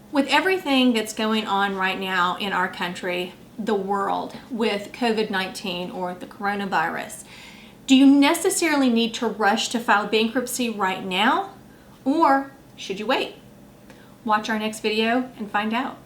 With everything that's going on right now in our country, the world, with COVID-19 or the coronavirus, do you necessarily need to rush to file bankruptcy right now, or should you wait? Watch our next video and find out.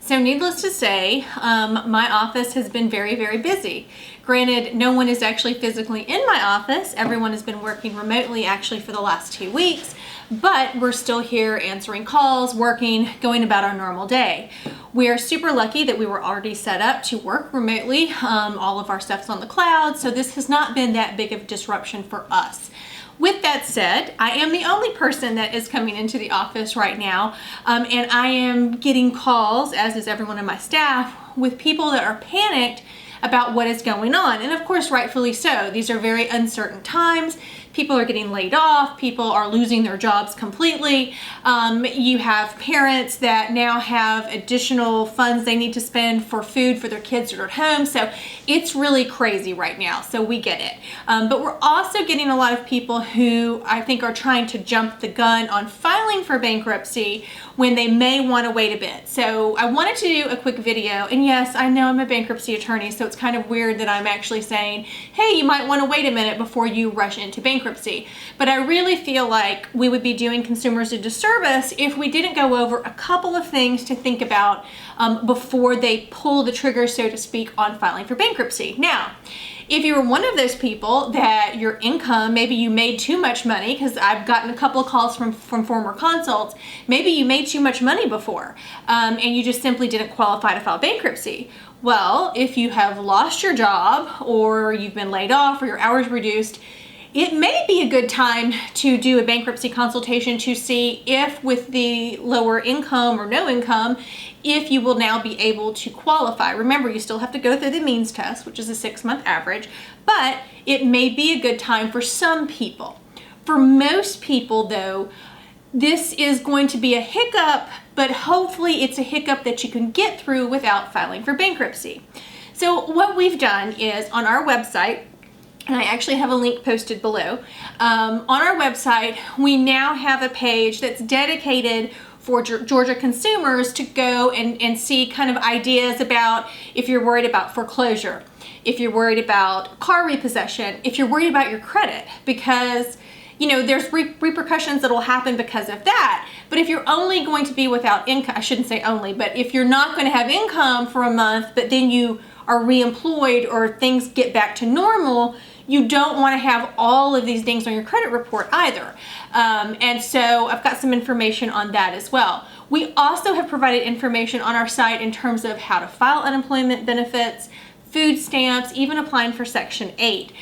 So needless to say, my office has been very, very busy. Granted, no one is actually physically in my office. Everyone has been working remotely actually for the last 2 weeks, but we're still here answering calls, working, going about our normal day. We are super lucky that we were already set up to work remotely. All of our stuff's on the cloud, so this has not been that big of a disruption for us. With that said, I am the only person that is coming into the office right now, and I am getting calls, as is everyone on my staff, with people that are panicked about what is going on. And of course, rightfully so. These are very uncertain times. People are getting laid off. People are losing their jobs completely. You have parents that now have additional funds they need to spend for food for their kids that are at home. So it's really crazy right now. So we get it. But we're also getting a lot of people who I think are trying to jump the gun on filing for bankruptcy when they may want to wait a bit. So I wanted to do a quick video. And yes, I know I'm a bankruptcy attorney, so it's kind of weird that I'm actually saying, hey, you might want to wait a minute before you rush into bankruptcy. But I really feel like we would be doing consumers a disservice if we didn't go over a couple of things to think about before they pull the trigger, so to speak, on filing for bankruptcy. Now, if you're one of those people that your income, maybe you made too much money, because I've gotten a couple of calls from former consults, maybe you made too much money before and you just simply didn't qualify to file bankruptcy. Well, if you have lost your job or you've been laid off or your hours reduced, it may be a good time to do a bankruptcy consultation to see if with the lower income or no income, if you will now be able to qualify. Remember, you still have to go through the means test, which is a 6-month average, but it may be a good time for some people. For most people though, this is going to be a hiccup, but hopefully it's a hiccup that you can get through without filing for bankruptcy. So what we've done is on our website, and I actually have a link posted below. On our website, we now have a page that's dedicated for Georgia consumers to go and see kind of ideas about if you're worried about foreclosure, if you're worried about car repossession, if you're worried about your credit, because you know, there's repercussions that will happen because of that. But if you're only going to be without income, I shouldn't say only, but if you're not going to have income for a month, but then you are reemployed or things get back to normal, you don't want to have all of these things on your credit report either. And so I've got some information on that as well. We also have provided information on our site in terms of how to file unemployment benefits, food stamps, even applying for Section 8,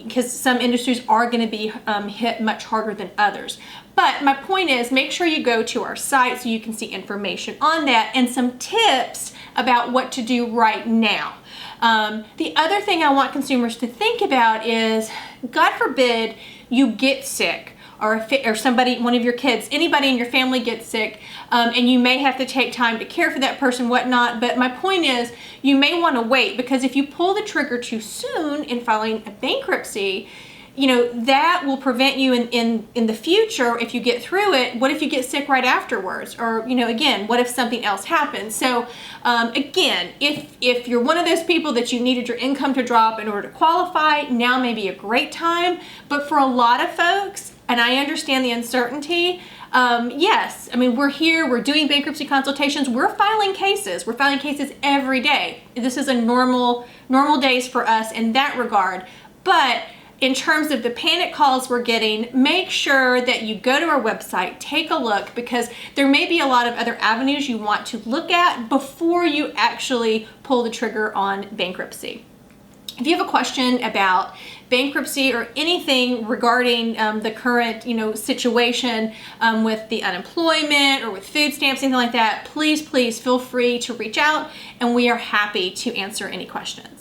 because some industries are going to be hit much harder than others. But my point is, make sure you go to our site so you can see information on that and some tips about what to do right now. The other thing I want consumers to think about is, God forbid you get sick, or somebody, one of your kids, anybody in your family gets sick, and you may have to take time to care for that person, whatnot. But my point is, you may want to wait, because if you pull the trigger too soon in filing a bankruptcy, you know, that will prevent you in the future. If you get through it, what if you get sick right afterwards? Or, you know, again, what if something else happens? So again, if you're one of those people that you needed your income to drop in order to qualify, now may be a great time. But for a lot of folks, and I understand the uncertainty, yes, I mean, we're here, we're doing bankruptcy consultations, we're filing cases every day. This is a normal days for us in that regard. But in terms of the panic calls we're getting, make sure that you go to our website, take a look, because there may be a lot of other avenues you want to look at before you actually pull the trigger on bankruptcy. If you have a question about bankruptcy or anything regarding the current, situation with the unemployment or with food stamps, anything like that, please feel free to reach out, and we are happy to answer any questions.